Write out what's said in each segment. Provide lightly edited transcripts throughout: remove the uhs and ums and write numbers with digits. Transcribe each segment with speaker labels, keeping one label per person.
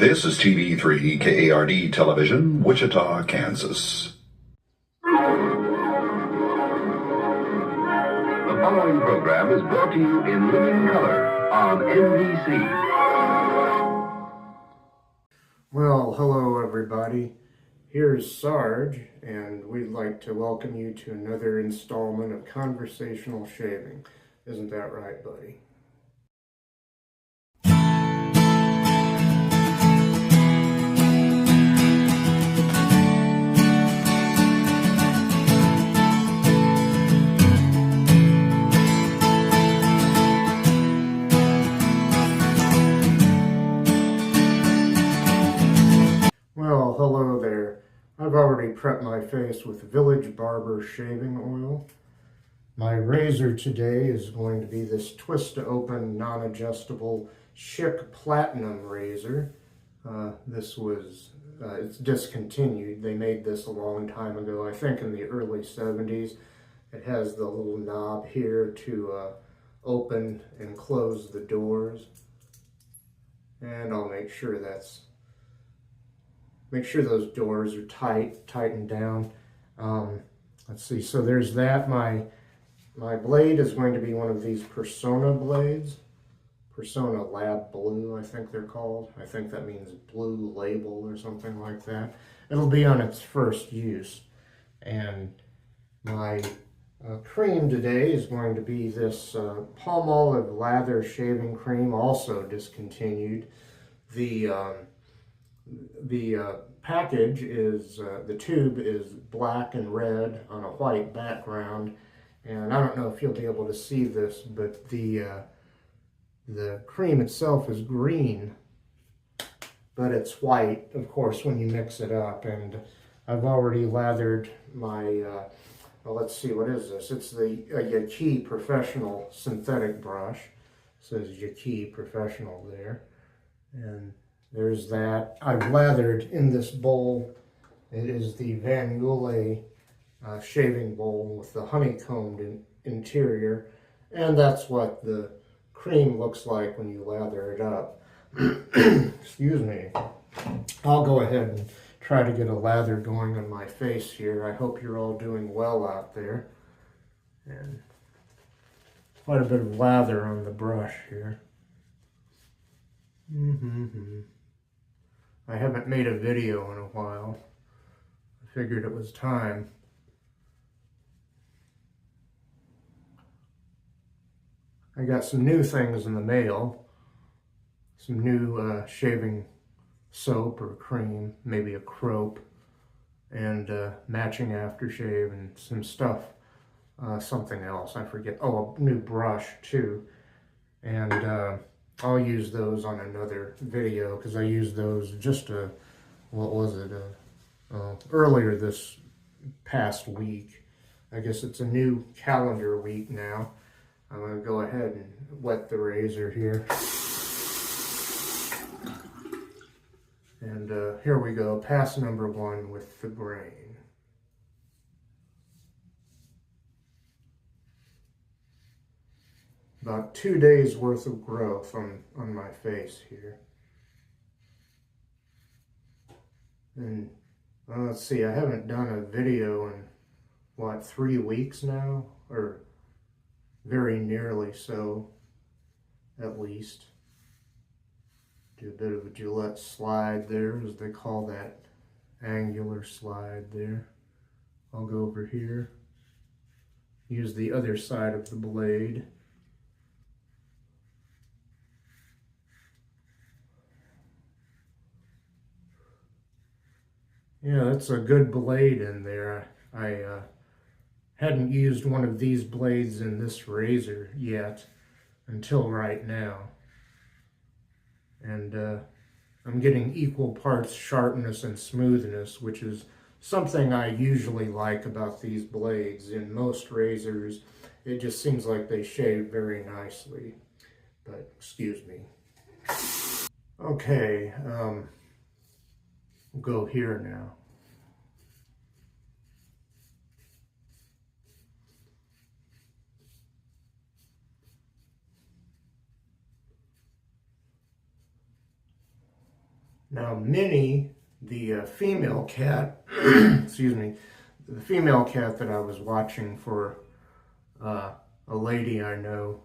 Speaker 1: This is TV3 KARD Television, Wichita, Kansas.
Speaker 2: The following program is brought to you in living color on NBC.
Speaker 3: Well, hello everybody. Here's Sarge, and we'd like to welcome you to another installment of Conversational Shaving. Isn't that right, buddy? Well, hello there. I've already prepped my face with Village Barber shaving oil. My razor today is going to be this twist-to-open, non-adjustable Schick Platinum razor. It's discontinued. They made this a long time ago, I think in the early 70s. It has the little knob here to open and close the doors. And I'll make sure those doors are tightened down. Let's see, so there's that. My blade is going to be one of these Personna blades. Personna Lab Blue, I think they're called. I think that means blue label or something like that. It'll be on its first use. And my cream today is going to be this Palmolive Lather shaving cream, also discontinued. The package is, the tube is black and red on a white background, and I don't know if you'll be able to see this, but the cream itself is green, but it's white, of course, when you mix it up. And I've already lathered my, well, let's see, what is this? It's the Yaqi Professional synthetic brush. It says Yaqi Professional there, and there's that. I've lathered in this bowl. It is the Yulay shaving bowl with the honeycombed interior, and that's what the cream looks like when you lather it up. Excuse me. I'll go ahead and try to get a lather going on my face here. I hope you're all doing well out there. And quite a bit of lather on the brush here. I haven't made a video in a while. I figured it was time. I got some new things in the mail. Some new shaving soap or cream, maybe a crope, and matching aftershave, and some stuff, something else, I forget. Oh, a new brush too. And I'll use those on another video, because I used those just earlier this past week. I guess it's a new calendar week now. I'm going to go ahead and wet the razor here. And here we go, pass number 1 with the grain. About 2 days worth of growth on my face here. And let's see, I haven't done a video in, what, 3 weeks now? Or very nearly so, at least. Do a bit of a Gillette slide there, as they call that angular slide there. I'll go over here. Use the other side of the blade. Yeah, that's a good blade in there. I hadn't used one of these blades in this razor yet until right now. And I'm getting equal parts sharpness and smoothness, which is something I usually like about these blades. In most razors, it just seems like they shave very nicely. But, excuse me. Okay, we'll go here now. Now Minnie, the female cat, excuse me, the female cat that I was watching for a lady I know,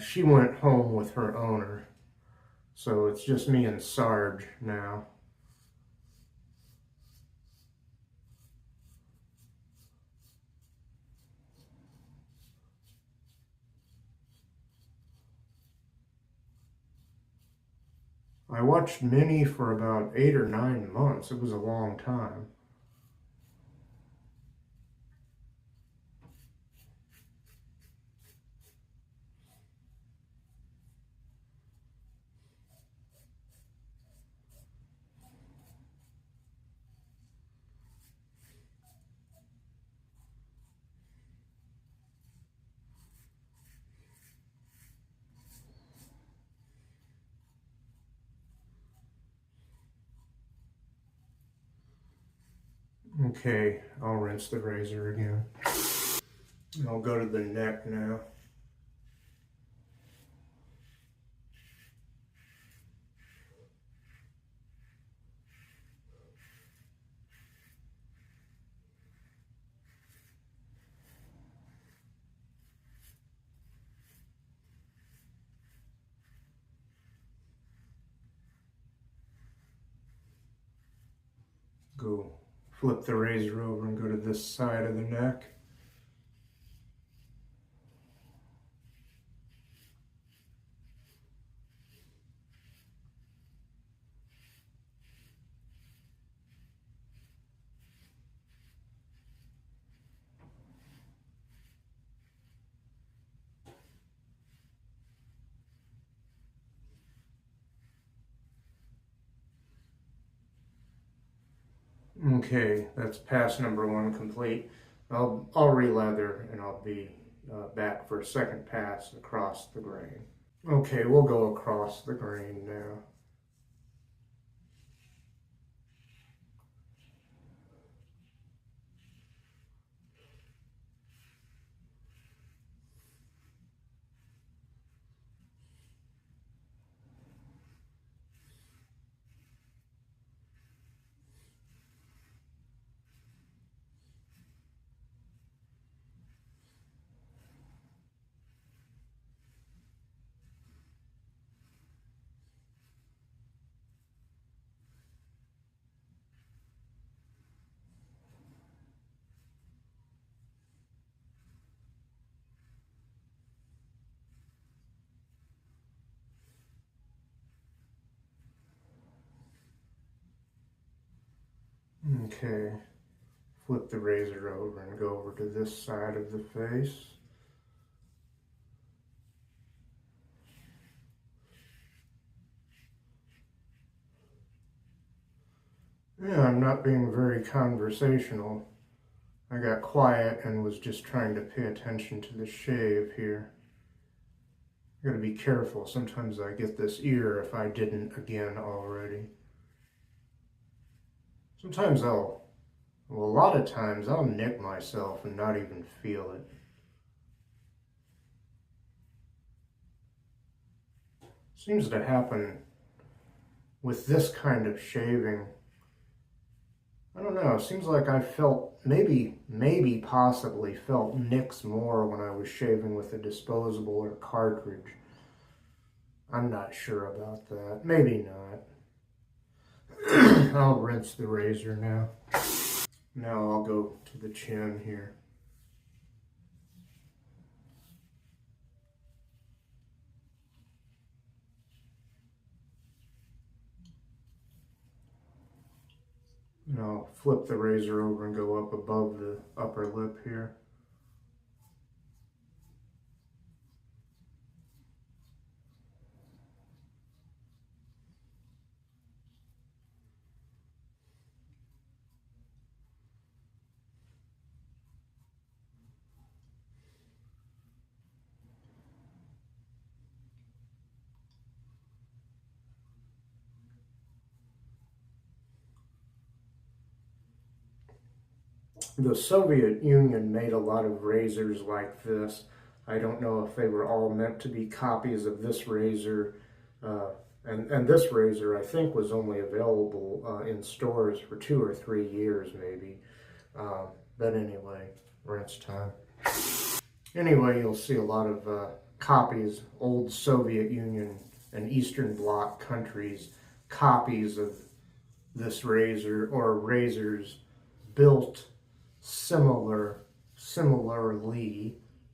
Speaker 3: she went home with her owner. So it's just me and Sarge now. I watched Minnie for about 8 or 9 months. It was a long time. Okay, I'll rinse the razor again. I'll go to the neck now. Go flip the razor over and go to this side of the neck. Okay, that's pass number 1 complete. I'll re-lather and I'll be back for a second pass across the grain. Okay, we'll go across the grain now. Okay, flip the razor over and go over to this side of the face. Yeah, I'm not being very conversational. I got quiet and was just trying to pay attention to the shave here. I gotta be careful. Sometimes I get this ear if I didn't again already. Sometimes a lot of times I'll nick myself and not even feel it. Seems to happen with this kind of shaving. I don't know, it seems like I felt, maybe possibly felt nicks more when I was shaving with a disposable or cartridge. I'm not sure about that. Maybe not. I'll rinse the razor now. Now I'll go to the chin here. And I'll flip the razor over and go up above the upper lip here. The Soviet Union made a lot of razors like this. I don't know if they were all meant to be copies of this razor. And this razor, I think, was only available in stores for 2 or 3 years, maybe. But anyway, rinse time. Anyway, you'll see a lot of copies, old Soviet Union and Eastern Bloc countries, copies of this razor, or razors built similarly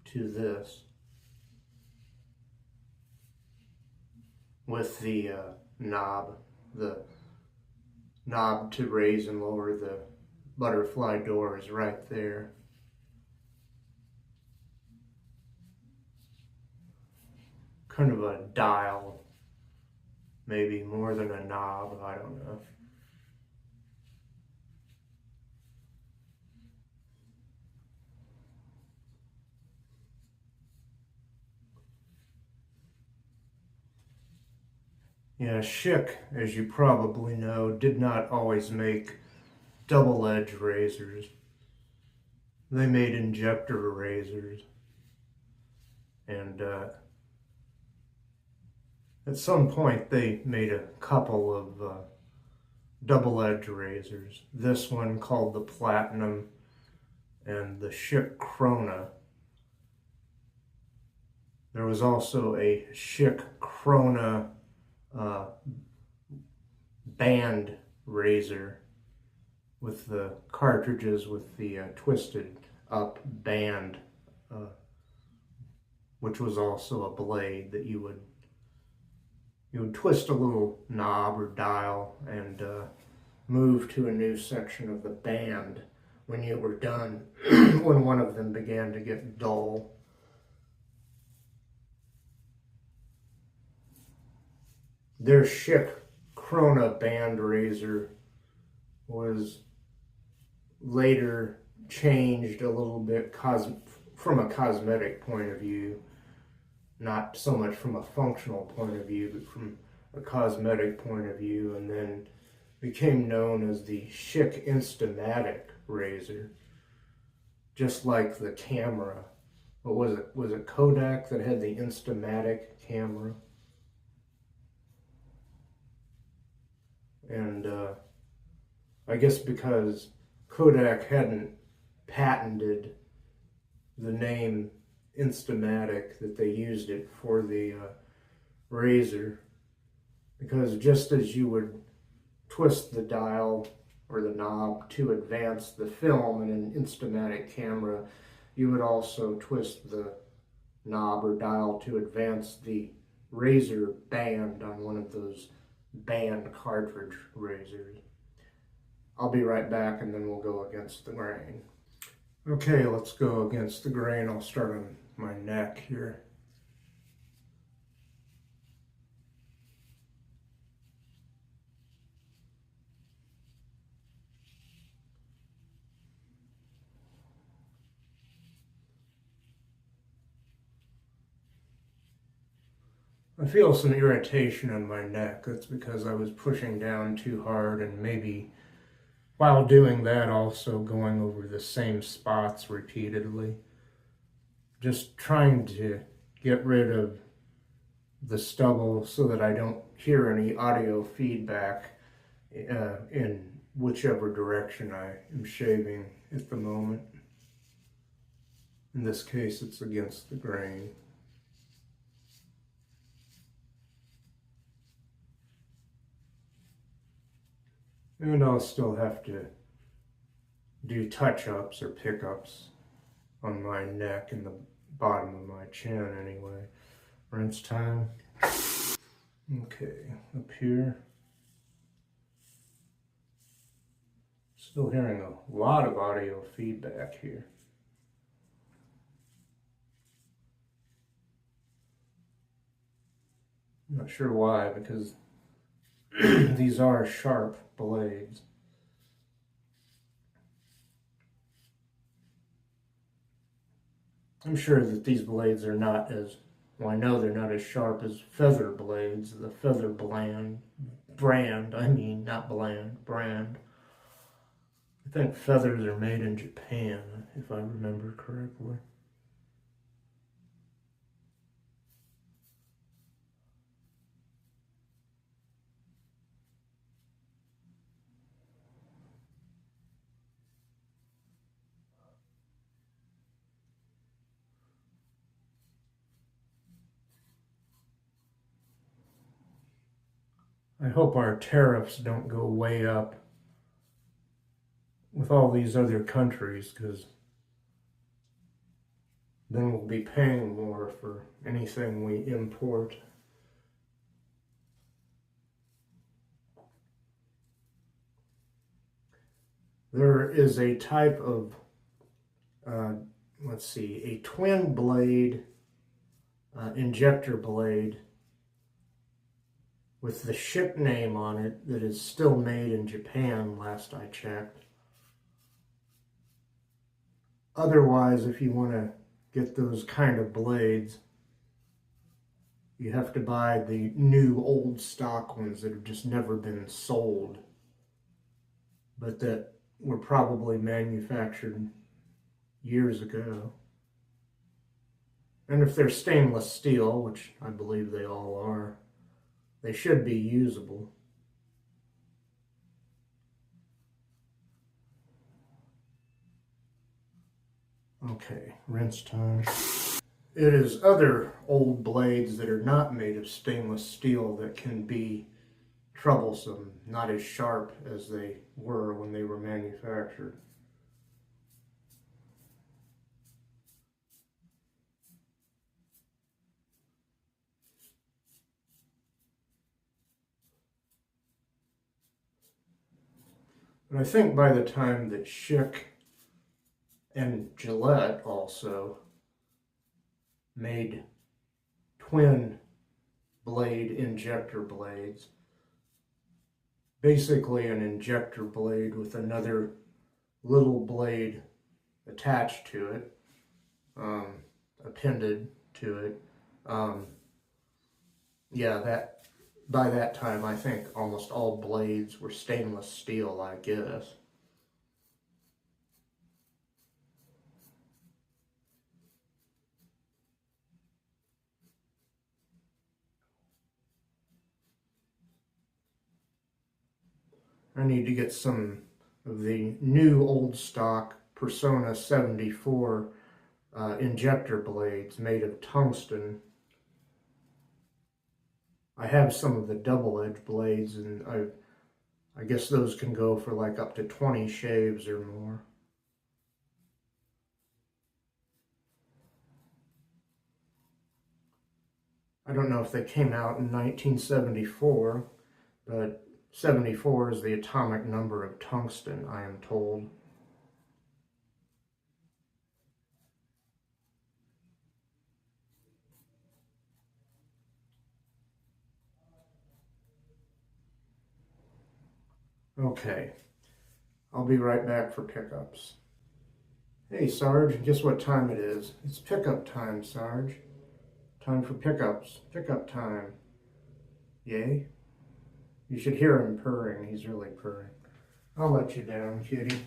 Speaker 3: to this, with the knob to raise and lower the butterfly door is right there. Kind of a dial, maybe more than a knob, I don't know. Yeah, Schick, as you probably know, did not always make double-edged razors. They made injector razors. And at some point they made a couple of double-edged razors. This one called the Platinum and the Schick Krona. There was also a Schick Krona band razor with the cartridges with the twisted up band, which was also a blade that you would twist a little knob or dial and move to a new section of the band when you were done, when one of them began to get dull. Their Schick Krona band razor was later changed a little bit from a cosmetic point of view, not so much from a functional point of view, but from a cosmetic point of view, and then became known as the Schick Instamatic razor, just like the camera. What was it? Was it Kodak that had the Instamatic camera? And I guess because Kodak hadn't patented the name Instamatic, that they used it for the razor, because just as you would twist the dial or the knob to advance the film in an Instamatic camera, you would also twist the knob or dial to advance the razor band on one of those band cartridge razors. I'll be right back and then we'll go against the grain. Okay, let's go against the grain. I'll start on my neck here. I feel some irritation on my neck. That's because I was pushing down too hard, and maybe while doing that also going over the same spots repeatedly. Just trying to get rid of the stubble so that I don't hear any audio feedback in whichever direction I am shaving at the moment. In this case, it's against the grain. And I'll still have to do touch-ups or pick-ups on my neck and the bottom of my chin anyway. Rinse time. Okay, up here. Still hearing a lot of audio feedback here. I'm not sure why, because these are sharp blades. I'm sure that these blades are not as, well, I know they're not as sharp as feather blades, the feather brand. I think feathers are made in Japan, if I remember correctly. I hope our tariffs don't go way up with all these other countries, because then we'll be paying more for anything we import. There is a type of, let's see, a twin blade injector blade with the Schick name on it that is still made in Japan, last I checked. Otherwise, if you want to get those kind of blades, you have to buy the new old stock ones that have just never been sold, but that were probably manufactured years ago. And if they're stainless steel, which I believe they all are, they should be usable. Okay, rinse time. It is other old blades that are not made of stainless steel that can be troublesome, not as sharp as they were when they were manufactured. But I think by the time that Schick and Gillette also made twin blade injector blades, basically an injector blade with another little blade attached to it, appended to it. Yeah, that by that time I think almost all blades were stainless steel, I guess. I need to get some of the new old stock Personna 74 injector blades made of tungsten. I have some of the double-edged blades, and I guess those can go for like up to 20 shaves or more. I don't know if they came out in 1974, but 74 is the atomic number of tungsten, I am told. Okay, I'll be right back for pickups. Hey Sarge, guess what time it is? It's pickup time, Sarge. Time for pickups. Pickup time. Yay? You should hear him purring. He's really purring. I'll let you down, kitty.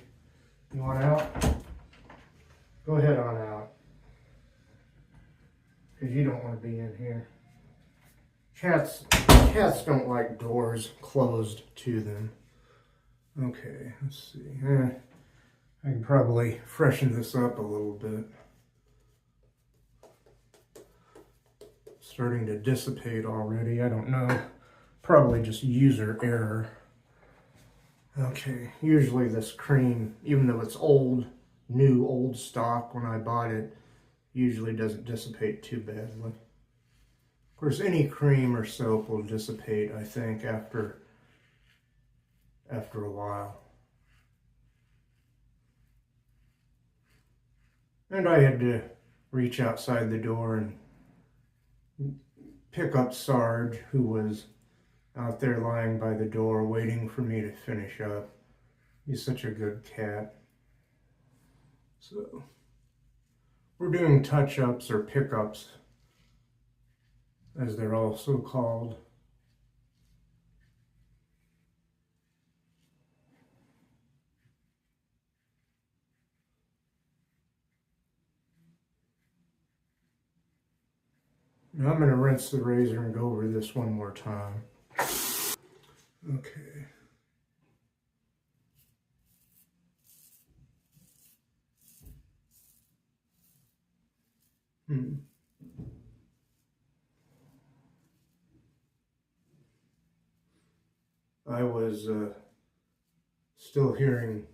Speaker 3: You want out? Go ahead on out. Because you don't want to be in here. Cats don't like doors closed to them. Okay, let's see. I can probably freshen this up a little bit. Starting to dissipate already. I don't know. Probably just user error. Okay, usually this cream, even though it's old stock when I bought it, usually doesn't dissipate too badly. Of course, any cream or soap will dissipate, I think, after a while. And I had to reach outside the door and pick up Sarge, who was out there lying by the door waiting for me to finish up. He's such a good cat. So, we're doing touch-ups or pickups, as they're also called. Now I'm going to rinse the razor and go over this one more time. Okay. I was still hearing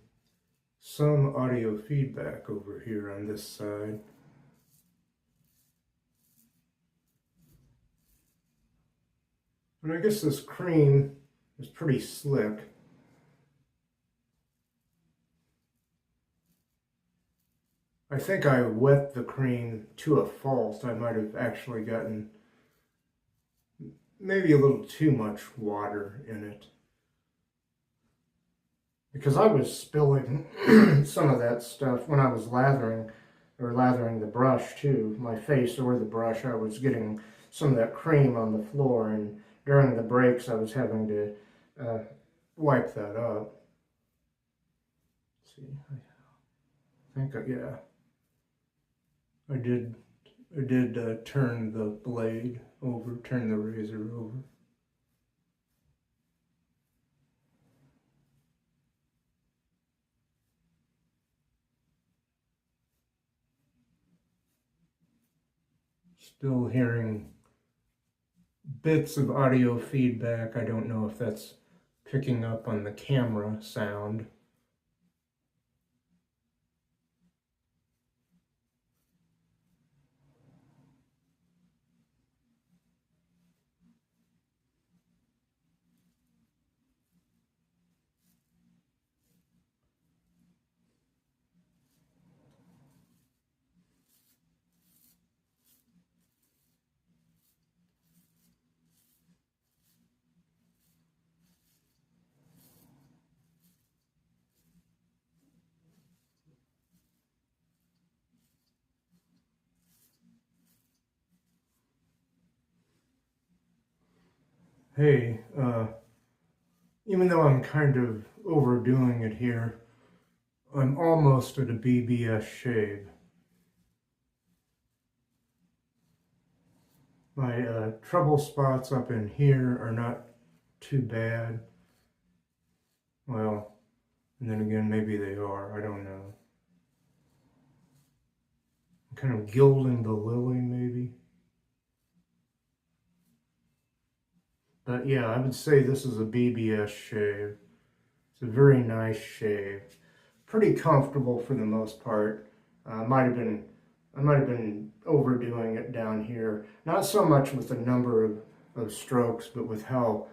Speaker 3: some audio feedback over here on this side. And I guess this cream is pretty slick. I think I wet the cream to a fault. I might have actually gotten maybe a little too much water in it, because I was spilling some of that stuff when I was lathering the brush too, my face or the brush. I was getting some of that cream on the floor, and during the breaks I was having to wipe that up. Let's see, I think yeah, I did turn the blade over, turn the razor over. Still hearing bits of audio feedback. I don't know if that's picking up on the camera sound. Hey, even though I'm kind of overdoing it here, I'm almost at a BBS shave. My trouble spots up in here are not too bad. Well, and then again, maybe they are. I don't know. I'm kind of gilding the lily, maybe. But yeah, I would say this is a BBS shave. It's a very nice shave. Pretty comfortable for the most part. I might have been overdoing it down here. Not so much with the number of strokes, but with how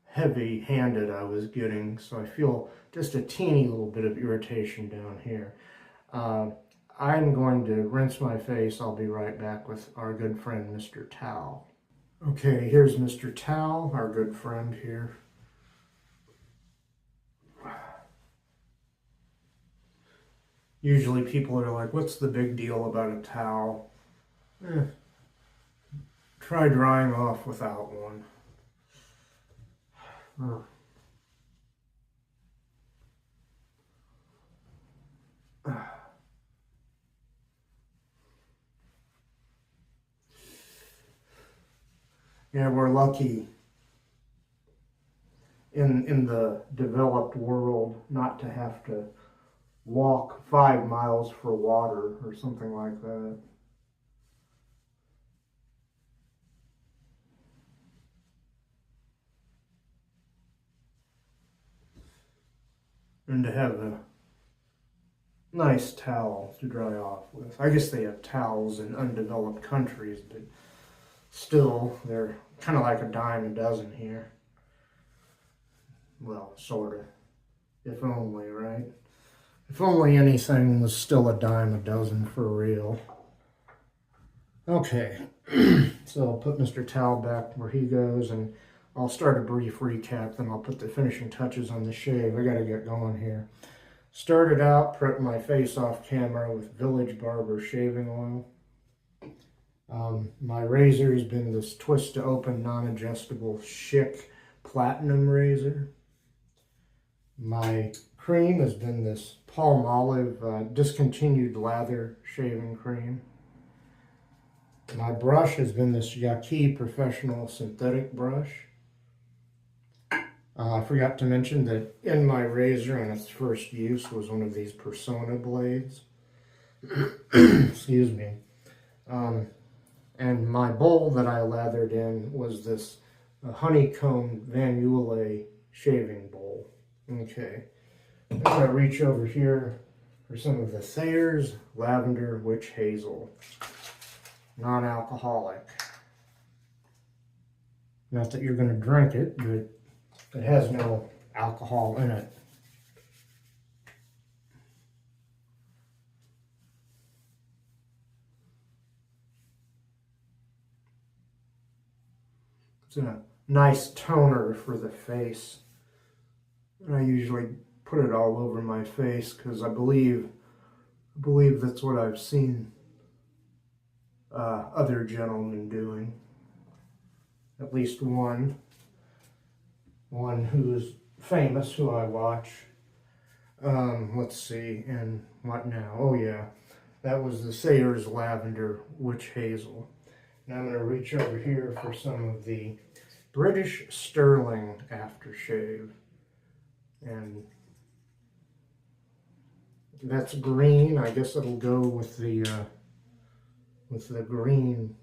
Speaker 3: heavy-handed I was getting. So I feel just a teeny little bit of irritation down here. I'm going to rinse my face. I'll be right back with our good friend, Mr. Towel. Okay, here's Mr. Towel, our good friend here. Usually people are like, what's the big deal about a towel? Try drying off without one. Yeah, we're lucky in the developed world not to have to walk 5 miles for water or something like that. And to have a nice towel to dry off with. I guess they have towels in undeveloped countries, but still, they're kind of like a dime a dozen here. Well, sort of. If only, right? If only anything was still a dime a dozen for real. Okay, so I'll put Mr. Towel back where he goes, and I'll start a brief recap, then I'll put the finishing touches on the shave. I gotta get going here. Started out prepping my face off camera with Village Barber shaving oil. My razor has been this twist to open non-adjustable Schick Platinum razor. My cream has been this Palmolive discontinued lather shaving cream. My brush has been this Yaqi Professional synthetic brush. I forgot to mention that in my razor on its first use was one of these Personna blades. Excuse me. And my bowl that I lathered in was this honeycomb Yulay shaving bowl. Okay, I'm going to reach over here for some of the Thayers Lavender Witch Hazel. Non-alcoholic. Not that you're going to drink it, but it has no alcohol in it. It's a nice toner for the face. And I usually put it all over my face because I believe that's what I've seen other gentlemen doing. At least one who's famous, who I watch. Let's see, and what now? Oh yeah, that was the Thayers Lavender Witch Hazel. Now I'm going to reach over here for some of the British Sterling aftershave. And that's green. I guess it'll go with the green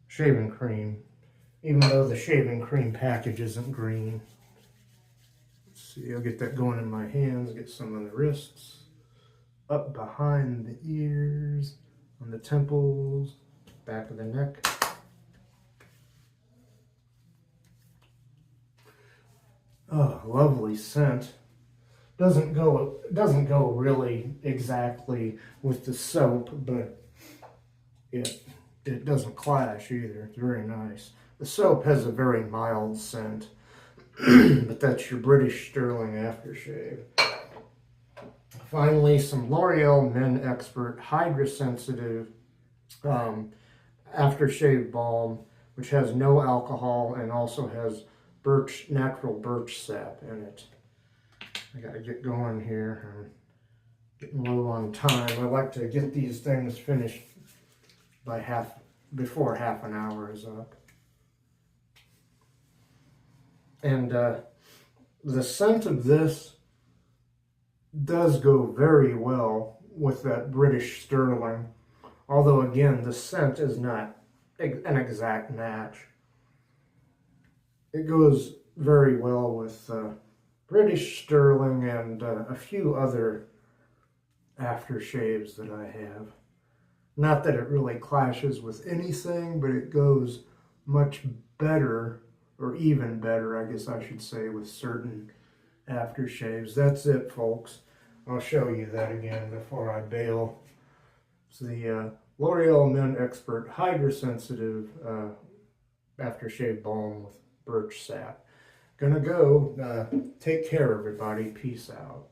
Speaker 3: shaving cream, even though the shaving cream package isn't green. Let's see, I'll get that going in my hands, get some on the wrists, up behind the ears, on the temples, back of the neck. Oh, lovely scent. Doesn't go really exactly with the soap, but it doesn't clash either. It's very nice. The soap has a very mild scent, but that's your British Sterling aftershave. Finally, some L'Oreal Men Expert Hydra Sensitive aftershave balm, which has no alcohol and also has natural birch sap in it. I gotta get going here. I'm getting low on time. I like to get these things finished by before half an hour is up. And the scent of this does go very well with that British Sterling. Although again, the scent is not an exact match. It goes very well with British Sterling and a few other aftershaves that I have. Not that it really clashes with anything, but it goes much better, or even better, I guess I should say, with certain aftershaves. That's it, folks. I'll show you that again before I bail. It's the L'Oreal Men Expert Hydra Sensitive aftershave balm with birch sap. Gonna go. Take care, everybody. Peace out.